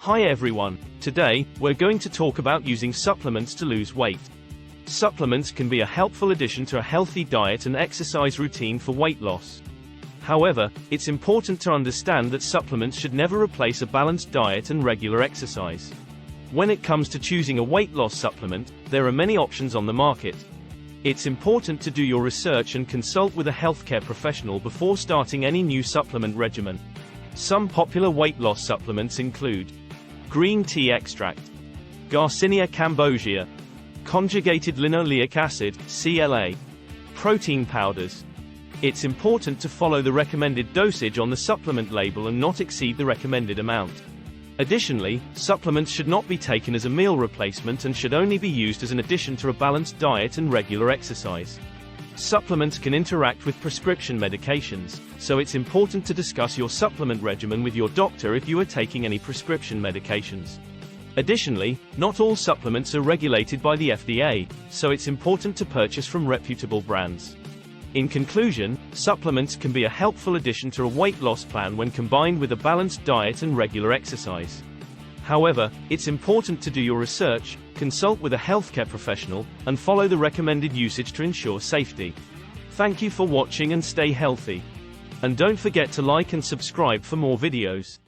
Hi everyone, today, we're going to talk about using supplements to lose weight. Supplements can be a helpful addition to a healthy diet and exercise routine for weight loss. However, it's important to understand that supplements should never replace a balanced diet and regular exercise. When it comes to choosing a weight loss supplement, there are many options on the market. It's important to do your research and consult with a healthcare professional before starting any new supplement regimen. Some popular weight loss supplements include green tea extract, Garcinia cambogia, conjugated linoleic acid, CLA, protein powders. It's important to follow the recommended dosage on the supplement label and not exceed the recommended amount. Additionally, supplements should not be taken as a meal replacement and should only be used as an addition to a balanced diet and regular exercise. Supplements can interact with prescription medications, so it's important to discuss your supplement regimen with your doctor if you are taking any prescription medications. Additionally, not all supplements are regulated by the FDA, so it's important to purchase from reputable brands. In conclusion, supplements can be a helpful addition to a weight loss plan when combined with a balanced diet and regular exercise. However, it's important to do your research, consult with a healthcare professional, and follow the recommended usage to ensure safety. Thank you for watching and stay healthy. And don't forget to like and subscribe for more videos.